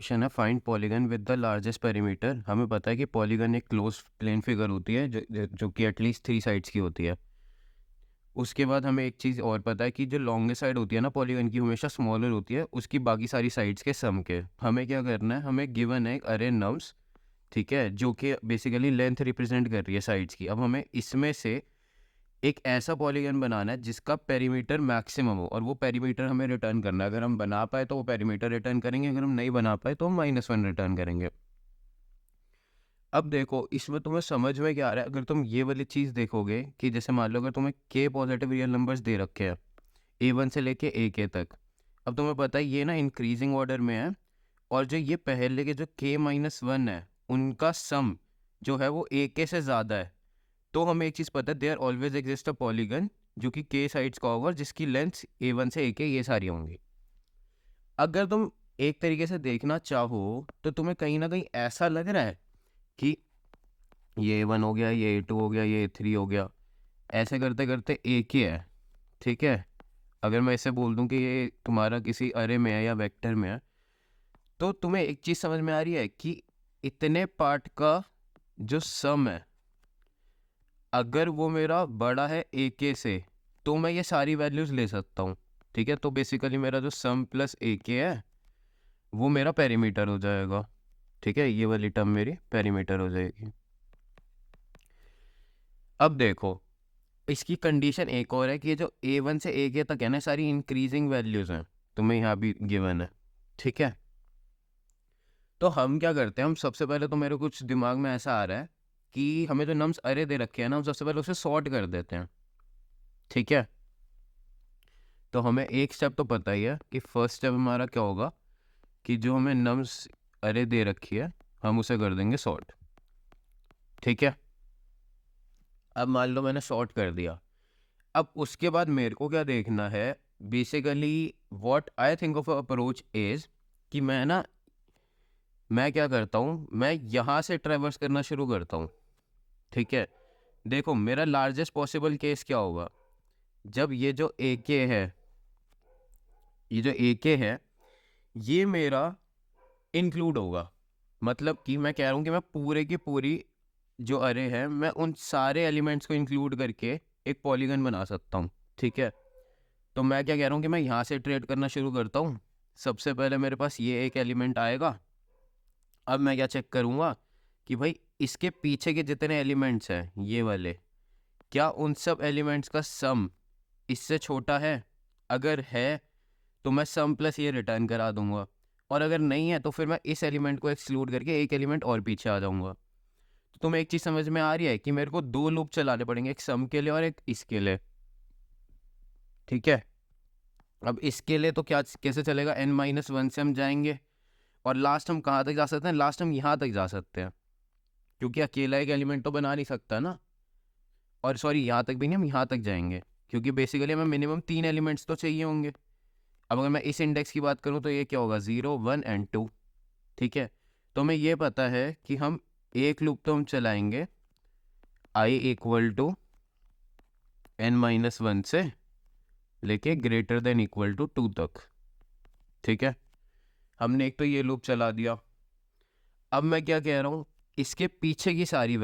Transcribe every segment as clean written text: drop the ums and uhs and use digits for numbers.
Question है find polygon with the largest perimeter. हमें पता है कि पॉलीगन एक क्लोज प्लेन फिगर होती है जो कि एटलीस्ट 3 साइड्स की होती है। उसके बाद हमें एक चीज़ और पता है कि जो लॉन्गेस्ट साइड होती है ना पॉलीगन की, हमेशा स्मॉलर होती है उसकी बाकी सारी साइड्स के सम के। हमें क्या करना है, हमें गिवन है एक अरे नम्स, ठीक है, जो कि बेसिकली लेंथ रिप्रेजेंट कर रही है साइड्स की। अब हमें इसमें से एक ऐसा पॉलीगन बनाना है जिसका पेरीमीटर मैक्सिमम हो, और वो पेरीमीटर हमें रिटर्न करना है। अगर हम बना पाए तो वो पेरीमीटर रिटर्न करेंगे, अगर हम नहीं बना पाए तो हम -1 रिटर्न करेंगे। अब देखो इसमें तुम्हें समझ में क्या आ रहा है, अगर तुम ये वाली चीज़ देखोगे कि जैसे मान लो अगर तुम्हें के पॉजिटिव रियल नंबर्स दे रखे हैं A1 से लेके AK तक। अब तुम्हें पता है ये ना इंक्रीजिंग ऑर्डर में है, और जो ये पहले के जो K-1 है उनका सम जो है वो AK से ज़्यादा है। तो हमें एक चीज़ पता है, there always exist a polygon जो कि K साइड्स का होगा, जिसकी लेंथ A1 से AK ये सारी होंगी। अगर तुम एक तरीके से देखना चाहो तो तुम्हें कहीं ना कहीं ऐसा लग रहा है कि ये A1 हो गया, ये A2 हो गया, ये A3 हो गया, ऐसे करते करते AK है, ठीक है। अगर मैं इसे बोल दूं कि ये तुम्हारा किसी अरे में है या वेक्टर में है, तो तुम्हें एक चीज़ समझ में आ रही है कि इतने पार्ट का जो सम है, अगर वो मेरा बड़ा है AK से, तो मैं ये सारी वैल्यूज़ ले सकता हूँ, ठीक है। तो बेसिकली मेरा जो सम प्लस AK है वो मेरा पेरीमीटर हो जाएगा, ठीक है। ये वाली टर्म मेरी पेरीमीटर हो जाएगी। अब देखो इसकी कंडीशन एक और है कि ये जो A1 से AK तक है ना, सारी इंक्रीजिंग वैल्यूज़ हैं, तुम्हें यहाँ भी गिवन है, ठीक है। तो हम क्या करते हैं, हम सबसे पहले तो मेरे कुछ दिमाग में ऐसा आ रहा है कि हमें जो नम्स अरे दे रखे हैं ना, हम सबसे पहले उसे सॉर्ट कर देते हैं, ठीक है। तो हमें एक स्टेप तो पता ही है कि फर्स्ट स्टेप हमारा क्या होगा, कि जो हमें नम्स अरे दे रखी है हम उसे कर देंगे सॉर्ट, ठीक है। अब मान लो मैंने सॉर्ट कर दिया। अब उसके बाद मेरे को क्या देखना है, basically what I think of approach is कि मैं क्या करता हूँ, मैं यहाँ से ट्रेवर्स करना शुरू करता हूँ, ठीक है। देखो मेरा लार्जेस्ट पॉसिबल केस क्या होगा, जब ये जो AK है ये मेरा इंक्लूड होगा। मतलब कि मैं कह रहा हूँ कि मैं पूरे की पूरी जो अरे है मैं उन सारे एलिमेंट्स को इंक्लूड करके एक पॉलीगन बना सकता हूँ, ठीक है। तो मैं क्या कह रहा हूँ कि मैं यहाँ से ट्रेड करना शुरू करता हूँ। सबसे पहले मेरे पास ये एक एलिमेंट आएगा। अब मैं क्या चेक करूँगा कि भाई इसके पीछे के जितने एलिमेंट्स हैं ये वाले, क्या उन सब एलिमेंट्स का सम इससे छोटा है। अगर है तो मैं सम प्लस ये रिटर्न करा दूंगा, और अगर नहीं है तो फिर मैं इस एलिमेंट को एक्सक्लूड करके एक एलिमेंट और पीछे आ जाऊंगा। तो तुम्हें एक चीज़ समझ में आ रही है कि मेरे को 2 लूप चलाने पड़ेंगे, एक सम के लिए और एक इसके लिए, ठीक है। अब इसके लिए तो क्या कैसे चलेगा, N-1 से हम जाएंगे, और लास्ट हम कहाँ तक जा सकते हैं, लास्ट हम यहाँ तक जा सकते हैं, क्योंकि अकेला एक एलिमेंट तो बना नहीं सकता ना। और सॉरी यहाँ तक भी नहीं, हम यहाँ तक जाएंगे क्योंकि बेसिकली हमें मिनिमम 3 एलिमेंट्स तो चाहिए होंगे। अब अगर मैं इस इंडेक्स की बात करूँ तो ये क्या होगा, 0, 1 एंड 2, ठीक है। तो हमें ये पता है कि हम एक लूप तो हम चलाएंगे I इक्वल टू N-1 से लेके ग्रेटर देन इक्वल टू 2 तक, ठीक है। हमने एक तो ये लूप चला दिया। अब मैं क्या कह रहा हूँ, इसके पीछे की सारी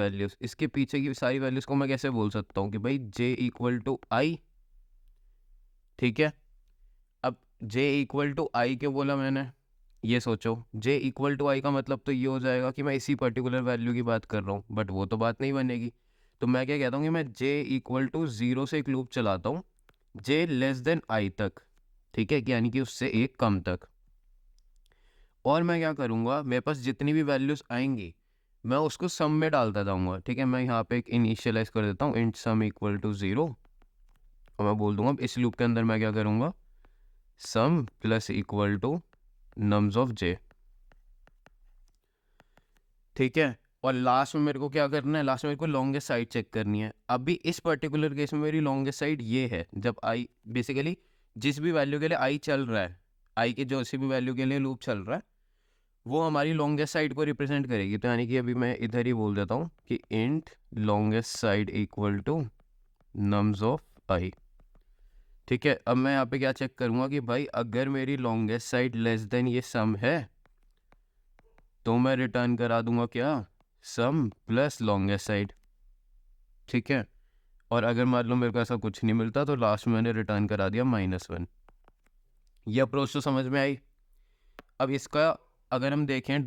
वैल्यूज़ को मैं कैसे बोल सकता हूँ कि भाई J इक्वल टू आई, ठीक है। अब J इक्वल टू आई क्यों बोला मैंने, ये सोचो। J इक्वल टू आई का मतलब तो ये हो जाएगा कि मैं इसी पर्टिकुलर वैल्यू की बात कर रहा हूँ, बट वो तो बात नहीं बनेगी। तो मैं क्या कहता हूँ कि मैं J इक्वल टू 0 से एक लूप चलाता हूँ J लेस देन आई तक, ठीक है, यानी कि उससे एक कम तक। और मैं क्या करूँगा, मेरे पास जितनी भी वैल्यूज़ आएंगी मैं उसको सम में डालता जाऊँगा, ठीक है। मैं यहाँ पे एक इनिशियलाइज कर देता हूँ इंट सम इक्वल टू 0, और मैं बोल दूंगा इस लूप के अंदर मैं क्या करूँगा, sum plus equal to nums of J, ठीक है। और लास्ट में मेरे को क्या करना है, लास्ट में मेरे को लॉन्गेस्ट साइड चेक करनी है। अभी इस पर्टिकुलर केस में मेरी लॉन्गेस्ट साइड ये है, जब आई बेसिकली जिस भी वैल्यू के लिए आई चल रहा है, आई के जो सी भी वैल्यू के लिए लूप चल रहा है वो हमारी लॉन्गेस्ट साइड को रिप्रेजेंट करेगी। तो यानी कि अभी मैं इधर ही बोल देता हूँ कि int longest side equal to nums of i, ठीक है। अब मैं यहाँ पे क्या चेक करूँगा कि भाई अगर मेरी लॉन्गेस्ट साइड लेस देन ये सम है तो मैं रिटर्न करा दूंगा क्या, सम प्लस लॉन्गेस्ट साइड, ठीक है। और अगर मान लो मेरे को ऐसा कुछ नहीं मिलता तो लास्ट में मैंने रिटर्न करा दिया -1। ये अप्रोच तो समझ में आई। अब इसका अगर हम देखें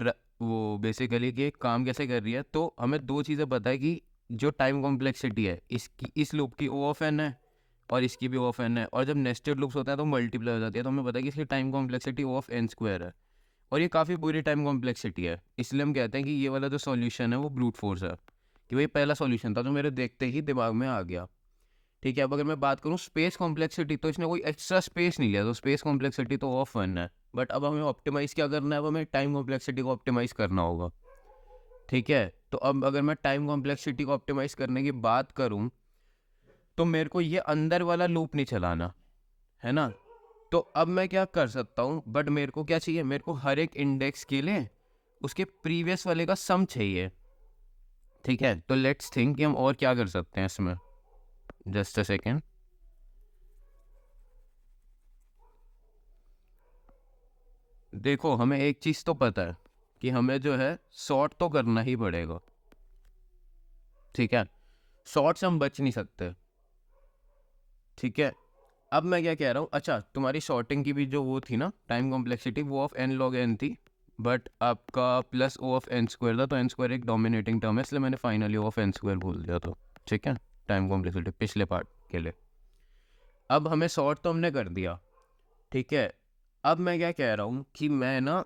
वो बेसिकली कि काम कैसे कर रही है, तो हमें दो चीज़ें पता है कि जो टाइम कॉम्प्लेक्सिटी है इसकी, इस लूप की ओ ऑफ एन है और इसकी भी ओ ऑफ एन है, और जब नेस्टेड लूप्स होता है तो मल्टीप्लाई हो जाती है, तो हमें पता है कि इसकी time complexity O of n square है, और ये काफ़ी बुरी टाइम कॉम्प्लेक्सिटी है। इसलिए हम कहते हैं कि ये वाला जो सॉल्यूशन है वो ब्रूट फोर्स है, कि भाई पहला सॉल्यूशन था जो मेरे देखते ही दिमाग में आ गया, ठीक है। अब अगर मैं बात करूँ स्पेस कॉम्प्लेक्सिटी, तो इसने कोई एक्स्ट्रा स्पेस नहीं लिया, तो स्पेस कॉम्प्लेक्सिटी तो ऑफ वन है। बट अब हमें ऑप्टिमाइज़ क्या करना है, अब हमें टाइम कॉम्प्लेक्सिटी को ऑप्टिमाइज़ करना होगा, ठीक है। तो अब अगर मैं टाइम कॉम्प्लेक्सिटी को ऑप्टिमाइज़ करने की बात करूँ, तो मेरे को ये अंदर वाला लूप नहीं चलाना है ना। तो अब मैं क्या कर सकता हूँ, बट मेरे को क्या चाहिए, मेरे को हर एक इंडेक्स के लिए उसके प्रीवियस वाले का सम चाहिए, ठीक है। तो लेट्स थिंक कि हम और क्या कर सकते हैं इसमें, जस्ट अ सेकेंड। देखो हमें एक चीज़ तो पता है कि हमें जो है सॉर्ट तो करना ही पड़ेगा, ठीक है। शॉर्ट से हम बच नहीं सकते, ठीक है। अब मैं क्या कह रहा हूँ, अच्छा तुम्हारी शॉर्टिंग की भी जो वो थी ना टाइम कॉम्प्लेक्सिटी, वो ऑफ एन लॉग एन थी, बट आपका plus O of n square था, तो एन स्क्वायर एक डोमिनेटिंग टर्म है, इसलिए मैंने finally O of n square बोल दिया, तो ठीक है टाइम कॉम्प्लेक्सिटी पिछले पार्ट के लिए। अब हमें सॉर्ट तो हमने कर दिया, ठीक है। अब मैं क्या कह रहा हूँ कि मैं ना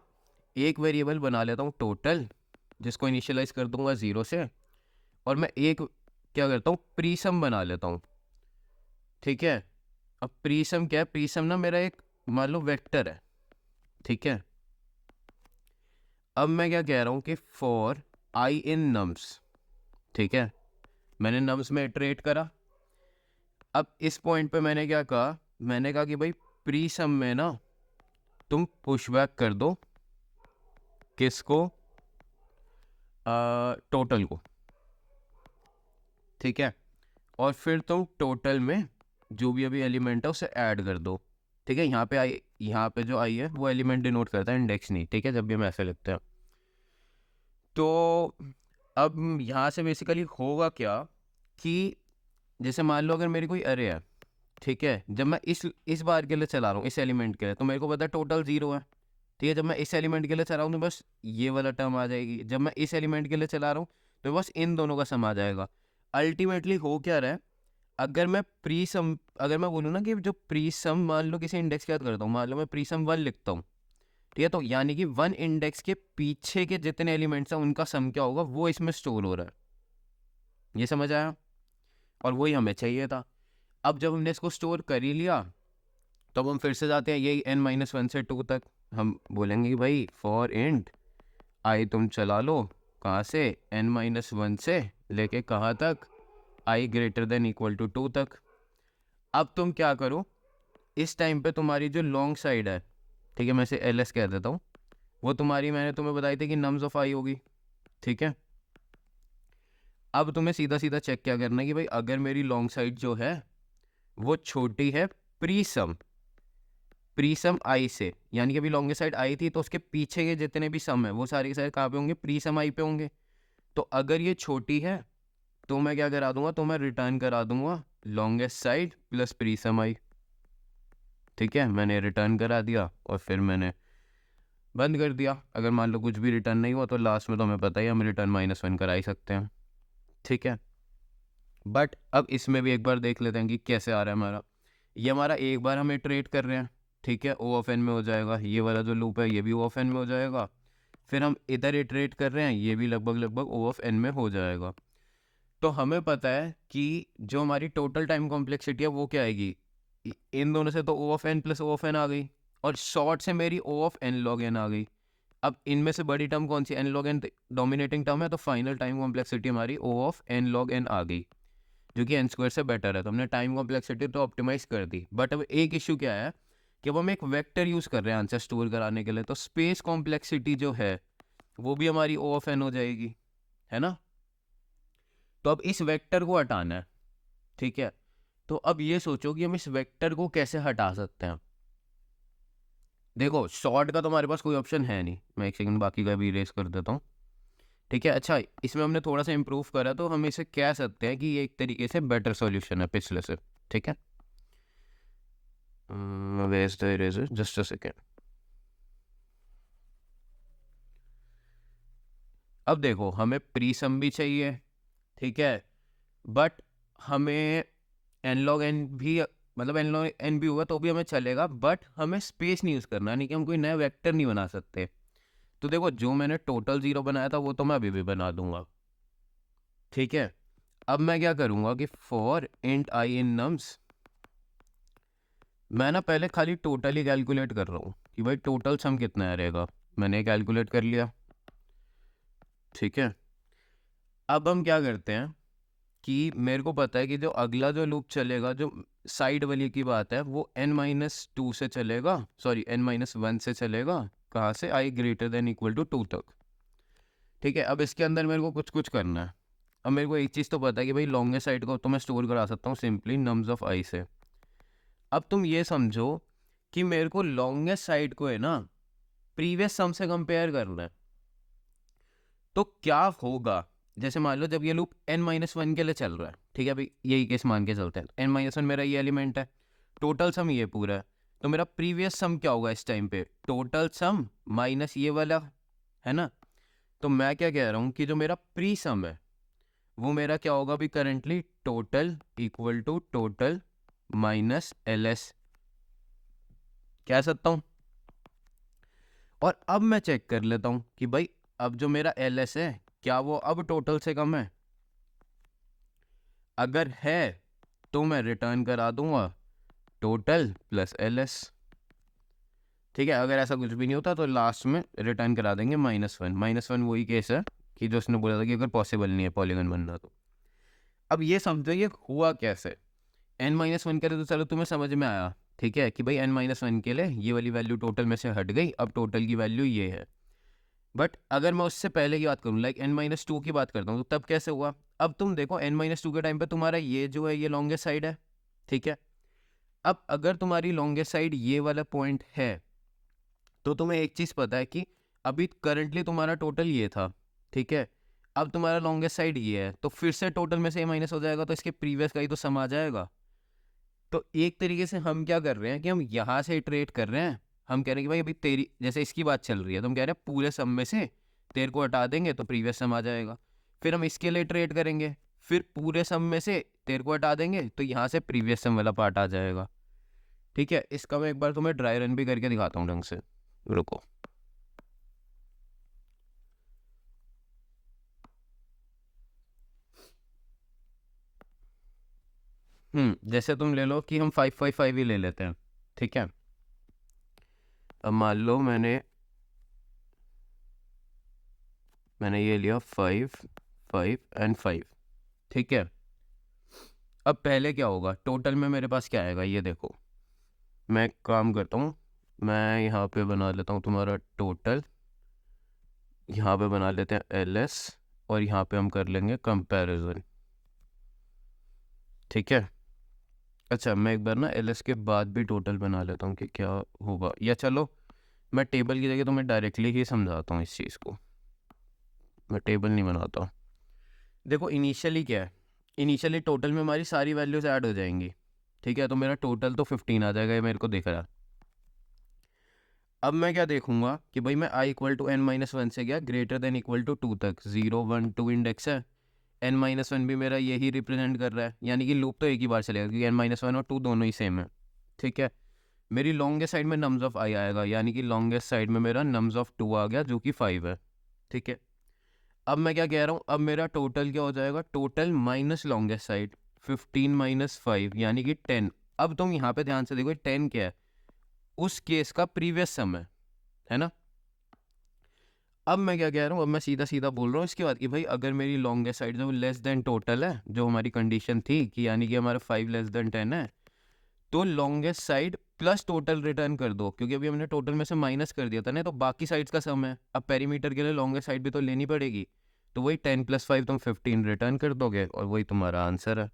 एक वेरिएबल बना लेता हूँ टोटल, जिसको इनिशियलाइज कर दूंगा 0 से, और मैं एक क्या करता हूँ प्रीसम बना लेता हूँ, ठीक है। अब प्रीसम क्या है, प्रीसम ना मेरा एक मान लो वेक्टर है, ठीक है। अब मैं क्या कह रहा हूँ कि फॉर आई इन नम्स, ठीक है, मैंने नम्स में इटरेट करा। अब इस पॉइंट पे मैंने क्या कहा, मैंने कहा कि भाई प्रीसम में ना तुम पुशबैक कर दो किसको, टोटल को, ठीक है। और फिर तुम टोटल में जो भी अभी एलिमेंट है उसे ऐड कर दो, ठीक है। यहाँ पे आई, यहाँ पे जो आई है वो एलिमेंट डिनोट करता है, इंडेक्स नहीं, ठीक है, जब भी हम ऐसे लिखते हैं। तो अब यहाँ से बेसिकली होगा क्या कि जैसे मान लो अगर मेरी कोई अरे है, ठीक है, जब मैं इस बार के लिए चला रहा हूँ इस एलिमेंट के लिए, तो मेरे को पता है टोटल 0 है, ठीक है। जब मैं इस एलिमेंट के लिए चला रहा हूँ तो बस ये वाला टर्म आ जाएगी, जब मैं इस एलिमेंट के लिए चला रहा हूँ तो बस इन दोनों का सम आ जाएगा। अल्टीमेटली हो क्या रहा है, अगर मैं प्री सम, अगर मैं बोलूँ ना कि जो प्री सम, मान लो किसी इंडेक्स के साथ करता हूँ, मान लो मैं प्री सम 1 लिखता हूँ, ठीक है, तो यानी कि 1 इंडेक्स के पीछे के जितने एलिमेंट्स हैं उनका सम क्या होगा वो इसमें स्टोर हो रहा है, ये समझ आया। और वही हमें चाहिए था। अब जब हमने इसको स्टोर कर ही लिया, तो अब हम फिर से जाते हैं यही n-1 से 2 तक, हम बोलेंगे कि भाई फॉर इंट आई तुम चला लो कहाँ से, n-1 से लेके कहाँ तक, i greater than equal to 2 तक। अब तुम क्या करो, इस टाइम पे तुम्हारी जो लॉन्ग साइड है, ठीक है, मैं इसे ls कह देता हूँ, वो तुम्हारी मैंने तुम्हें बताई थी कि नम्स ऑफ i होगी, ठीक है। अब तुम्हें सीधा सीधा चेक क्या करना है कि भाई अगर मेरी लॉन्ग साइड जो है वो छोटी है प्रीसम, प्रीसम आई से, यानी कि अभी लॉन्गेस्ट साइड आई थी तो उसके पीछे के जितने भी सम है वो सारे के सारे कहाँ पे होंगे, प्रीसम आई पे होंगे। तो अगर ये छोटी है तो मैं क्या करा दूंगा, तो मैं रिटर्न करा दूंगा लॉन्गेस्ट साइड प्लस प्रीसम आई, ठीक है। मैंने रिटर्न करा दिया और फिर मैंने बंद कर दिया। अगर मान लो कुछ भी रिटर्न नहीं हुआ तो लास्ट में तो हमें पता ही हम रिटर्न -1 करा ही सकते हैं, ठीक है। बट अब इसमें भी एक बार देख लेते हैं कि कैसे आ रहा है हमारा। ये हमारा एक बार हम इटरेट कर रहे हैं, ठीक है, ओ ऑफ एन में हो जाएगा, ये वाला जो लूप है ये भी ओ ऑफ एन में हो जाएगा। फिर हम इधर इटरेट कर रहे हैं, ये भी लगभग लगभग ओ ऑफ एन में हो जाएगा। तो हमें पता है कि जो हमारी टोटल टाइम कॉम्प्लेक्सिटी है वो क्या आएगी, इन दोनों से तो O of n plus O of n आ गई, और शॉर्ट से मेरी O of n log n आ गई। अब इनमें से बड़ी टर्म कौन सी, n log n dominating term है, तो फाइनल टाइम कॉम्प्लेक्सिटी हमारी O of n log n आ गई, जो कि एन स्क्वायर से बेटर है। तो हमने टाइम कॉम्प्लेक्सिटी तो ऑप्टिमाइज कर दी, बट अब एक इशू क्या है कि अब हम एक वेक्टर यूज़ कर रहे हैं आंसर स्टोर कराने के लिए, तो स्पेस कॉम्प्लेक्सिटी जो है वो भी हमारी ओ ऑफ एन हो जाएगी, है ना। तो अब इस वेक्टर को हटाना है, ठीक है। तो अब ये सोचो कि हम इस वेक्टर को कैसे हटा सकते हैं। देखो शॉर्ट का तो हमारे पास कोई ऑप्शन है नहीं, मैं एक सेकंड बाकी का भी इरेज कर देता हूँ। ठीक है, अच्छा इसमें हमने थोड़ा सा इम्प्रूव करा तो हम इसे कह सकते हैं कि ये एक तरीके से बेटर सॉल्यूशन है पिछले से। ठीक है, where the eraser, just a second. अब देखो हमें प्री सम भी चाहिए, ठीक है, बट हमें एन लॉग एन भी, मतलब एन लॉग एन भी होगा तो भी हमें चलेगा, बट हमें स्पेस नहीं यूज़ करना, यानी कि हम कोई नया वेक्टर नहीं बना सकते। तो देखो जो मैंने टोटल जीरो बनाया था वो तो मैं अभी भी बना दूंगा। ठीक है, अब मैं क्या करूंगा कि for int I in nums, मैं ना पहले खाली टोटल ही कैलकुलेट कर रहा हूँ कि भाई टोटल सम कितना है रहेगा। मैंने कैलकुलेट कर लिया। ठीक है, अब हम क्या करते हैं कि मेरे को पता है कि जो अगला जो लूप चलेगा, जो साइड वाली की बात है, वो n-2 से चलेगा, सॉरी n-1 से चलेगा। कहाँ से? i greater than equal to 2 तक। ठीक है, अब इसके अंदर मेरे को कुछ कुछ करना है। अब मेरे को एक चीज़ तो पता है कि भाई लॉन्गेस्ट साइड को तो मैं स्टोर करा सकता हूँ सिंपली नम्स ऑफ i से। अब तुम ये समझो कि मेरे को लॉन्गेस्ट साइड को है ना प्रीवियस सम से कंपेयर करना है। तो क्या होगा, जैसे मान लो जब ये लूप n-1 के लिए चल रहा है, ठीक है भाई, यही केस मान के चलते हैं, n-1 मेरा ये एलिमेंट है, टोटल सम ये पूरा है, तो मेरा प्रीवियस सम क्या होगा इस टाइम पे? टोटल सम माइनस ये वाला, है ना। तो मैं क्या कह रहा हूँ कि जो मेरा प्री सम है वो मेरा क्या होगा अभी currently? Total equal to total minus L S, कह सकता हूँ। और अब मैं चेक कर लेता हूँ कि भाई अब जो मेरा एल एस है क्या वो अब टोटल से कम है? अगर है तो मैं रिटर्न करा दूंगा टोटल प्लस एल एस। ठीक है, अगर ऐसा कुछ भी नहीं होता तो लास्ट में रिटर्न करा देंगे -1। -1 वही केस है कि जो उसने बोला था कि अगर पॉसिबल नहीं है पॉलीगन बनना तो। अब ये समझो ये हुआ कैसे। n-1 करे तो चलो तुम्हें समझ में आया, ठीक है, कि भाई n-1 के लिए ये वाली वैल्यू टोटल में से हट गई, अब टोटल की वैल्यू ये है। बट अगर मैं उससे पहले की बात करूँ, लाइक n-2 की बात करता हूँ, तो तब कैसे हुआ? अब तुम देखो n-2 के टाइम पे तुम्हारा ये जो है ये लॉन्गेस्ट साइड है, ठीक है। अब अगर तुम्हारी लॉन्गेस्ट साइड ये वाला पॉइंट है तो तुम्हें एक चीज़ पता है कि अभी करंटली तुम्हारा टोटल ये था, ठीक है। अब तुम्हारा लॉन्गेस्ट साइड ये है तो फिर से टोटल में से ये माइनस हो जाएगा तो इसके प्रीवियस का ही तो सम आ जाएगा। तो एक तरीके से हम क्या कर रहे हैं कि हम यहाँ से इटरेट कर रहे हैं। हम कह रहे हैं कि भाई अभी तेरी जैसे इसकी बात चल रही है तो हम कह रहे हैं पूरे सम में से तेरे को हटा देंगे तो प्रीवियस सम आ जाएगा। फिर हम इसके लिए इटरेट करेंगे, फिर पूरे सम में से तेरे को हटा देंगे तो यहाँ से प्रीवियस सम वाला पार्ट आ जाएगा। ठीक है, इसका मैं एक बार तुम्हें ड्राई रन भी करके दिखाता हूँ ढंग से, रुको। जैसे तुम ले लो कि हम 5 ही ले लेते हैं, ठीक है। अब मान लो मैंने ये लिया 5 5 एंड 5, ठीक है। अब पहले क्या होगा, टोटल में मेरे पास क्या आएगा ये देखो। मैं एक काम करता हूँ, मैं यहाँ पे बना लेता हूँ तुम्हारा टोटल, यहाँ पे बना लेते हैं एल एस, और यहाँ पे हम कर लेंगे कंपैरिजन। ठीक है, अच्छा मैं एक बार ना एल एस के बाद भी टोटल बना लेता हूँ कि क्या होगा, या चलो मैं टेबल की जगह तुम्हें डायरेक्टली ही समझाता हूँ इस चीज़ को, मैं टेबल नहीं बनाता। देखो इनिशियली क्या है, इनिशियली टोटल में हमारी सारी वैल्यूज ऐड हो जाएंगी, ठीक है। तो मेरा टोटल तो 15 आ जाएगा, ये मेरे को दिख रहा है। अब मैं क्या देखूंगा कि भाई मैं i इक्वल टू n-1 से गया ग्रेटर देन इक्वल टू 2 तक, 0 1 2 इंडेक्स है, n-1 भी मेरा यही रिप्रेजेंट कर रहा है, यानी कि लूप तो एक ही बार चलेगा क्योंकि n-1 और 2 दोनों ही सेम है। ठीक है, मेरी लॉन्गेस्ट साइड में नम्स ऑफ i आएगा, यानी कि लॉन्गेस्ट साइड में मेरा नम्स ऑफ 2 आ गया जो कि 5 है। ठीक है, अब मैं क्या कह रहा हूँ, अब मेरा टोटल क्या हो जाएगा, टोटल माइनस लॉन्गेस्ट साइड 15 - 5 यानी कि 10। अब तुम यहाँ पे ध्यान से देखो 10 क्या है, उस केस का प्रीवियस सम है ना। अब मैं क्या कह रहा हूँ, अब मैं सीधा सीधा बोल रहा हूँ इसके बाद कि भाई अगर मेरी लॉन्गेस्ट साइड जो लेस देन टोटल है, जो हमारी कंडीशन थी कि यानी कि हमारा 5 लेस देन 10 है, तो longest side plus total return कर दो, क्योंकि अभी हमने टोटल में से माइनस कर दिया था ना, तो बाकी साइड्स का सम है। अब पेरीमीटर के लिए लॉन्गेस्ट साइड भी तो लेनी पड़ेगी, तो वही 10 + 5 तुम 15 रिटर्न कर दोगे और वही तुम्हारा आंसर है।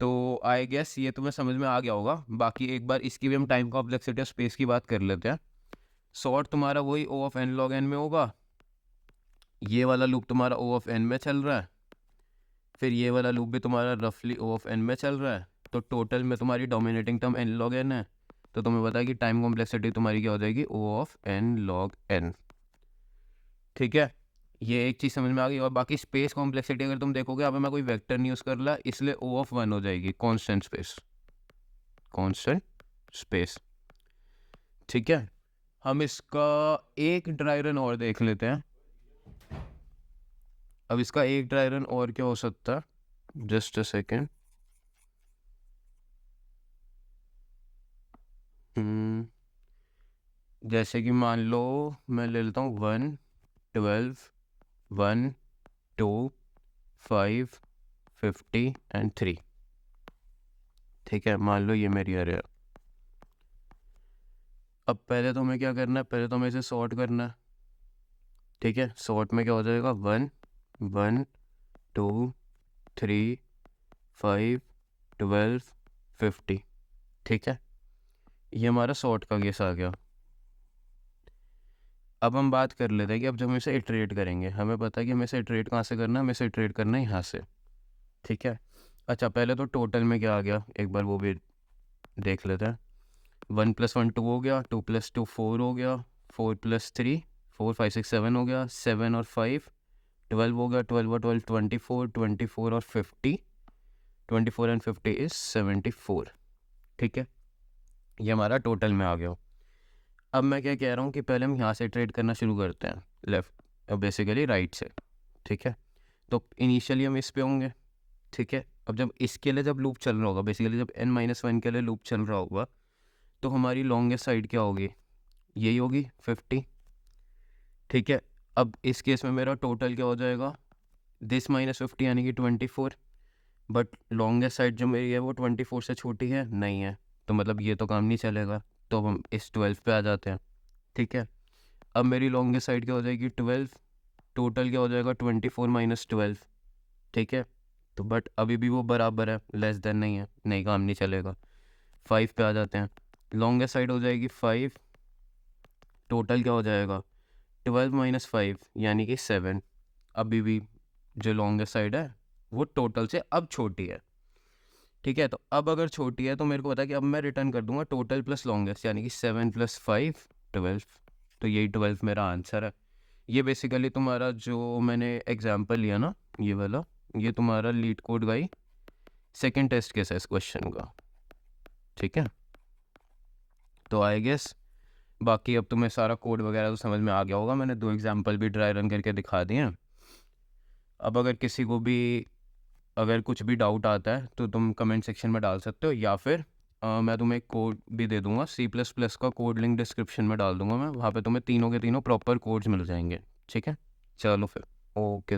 तो आई गेस ये तुम्हें समझ में आ गया होगा। बाकी एक बार इसकी भी हम टाइम कॉम्प्लेक्सिटी और स्पेस की बात कर लेते हैं। सॉर्ट तुम्हारा वही O of n log n में होगा, ये वाला लूप तुम्हारा O ऑफ n में चल रहा है, फिर ये वाला लूप भी तुम्हारा रफली O ऑफ n में चल रहा है। तो टोटल में तुम्हारी dominating term n log n है, तो तुम्हें पता है कि टाइम कॉम्प्लेक्सिटी तुम्हारी क्या हो जाएगी, O of n log n। ठीक है, ये एक चीज़ समझ में आ गई। और बाकी स्पेस कॉम्प्लेक्सिटी अगर तुम देखोगे, यहाँ पे मैं कोई वेक्टर नहीं यूज़ कर रहा, इसलिए O ऑफ 1 हो जाएगी, कांस्टेंट स्पेस, कांस्टेंट स्पेस। ठीक है, हम इसका एक ड्राई रन और देख लेते हैं। अब इसका एक ड्राई रन और क्या हो सकता है, जस्ट अ सेकेंड। जैसे कि मान लो मैं ले लेता हूँ 1, 12, 1, 2, 5, 50 एंड 3। ठीक है, मान लो ये मेरी अरे है। अब पहले तो हमें क्या करना है, पहले तो हमें इसे सॉर्ट करना है। ठीक है, सॉर्ट में क्या हो जाएगा, 1, 1, 2, 3, 5, 12, 50। ठीक है, ये हमारा सॉर्ट का केस आ गया। अब हम बात कर लेते हैं कि अब जब हम इसे इटरेट करेंगे, हमें पता है कि हमें इसे इटरेट कहाँ से करना है, हमें इसे इटरेट करना है यहाँ से। ठीक है, अच्छा पहले तो टोटल में क्या आ गया, एक बार वो भी देख लेते हैं। 1 + 1 2 हो गया, 2 + 2 4 हो गया, 4 + 3 4 5 6 7 हो गया, 7 और 5 12 हो गया, 12 और 12 24, 24 और 50, 24 एंड 50 इज 74। ठीक है, ये हमारा टोटल में आ गया। अब मैं क्या कह रहा हूँ कि पहले हम यहाँ से ट्रेड करना शुरू करते हैं, लेफ्ट बेसिकली राइट से। ठीक है, तो इनिशियली हम इस पे होंगे। ठीक है, अब जब इसके लिए जब लूप चल रहा होगा, बेसिकली जब n-1 के लिए लूप चल रहा होगा, तो हमारी लॉन्गेस्ट साइड क्या होगी, यही होगी 50। ठीक है, अब इस केस में मेरा टोटल क्या हो जाएगा, दिस -50 यानी कि 24। बट लॉन्गेस्ट साइड जो मेरी है वो 24 से छोटी है नहीं है, तो मतलब ये तो काम नहीं चलेगा, तो हम इस 12 पे आ जाते हैं। ठीक है, अब मेरी लॉन्गेस्ट साइड क्या हो जाएगी 12, टोटल क्या हो जाएगा 24 - 12। ठीक है, तो बट अभी भी वो बराबर है, लेस देन नहीं है, नहीं काम नहीं चलेगा। 5 पे आ जाते हैं, लॉन्गेस्ट साइड हो जाएगी 5, टोटल क्या हो जाएगा 12 - 5 यानी कि 7। अभी भी जो लॉन्गेस्ट साइड है वो टोटल से अब छोटी है। ठीक है, तो अब अगर छोटी है तो मेरे को पता है कि अब मैं रिटर्न कर दूंगा टोटल प्लस लॉन्गेस्ट, यानी कि 7 + 5 12। तो यही 12 मेरा आंसर है। ये बेसिकली तुम्हारा जो मैंने एग्जाम्पल लिया ना, ये वाला, ये तुम्हारा लीड कोड का ही सेकेंड टेस्ट केस है इस क्वेश्चन का। ठीक है, तो आई गेस बाकी अब तुम्हें सारा कोड वगैरह तो समझ में आ गया होगा, मैंने 2 एग्जाम्पल भी ड्राई रन करके दिखा दिए हैं। अब अगर किसी को भी अगर कुछ भी डाउट आता है तो तुम कमेंट सेक्शन में डाल सकते हो, या फिर मैं तुम्हें एक कोड भी दे दूंगा, C++ का कोड लिंक डिस्क्रिप्शन में डाल दूंगा मैं, वहाँ पे तुम्हें तीनों के तीनों प्रॉपर कोड्स मिल जाएंगे। ठीक है, चलो फिर, ओके।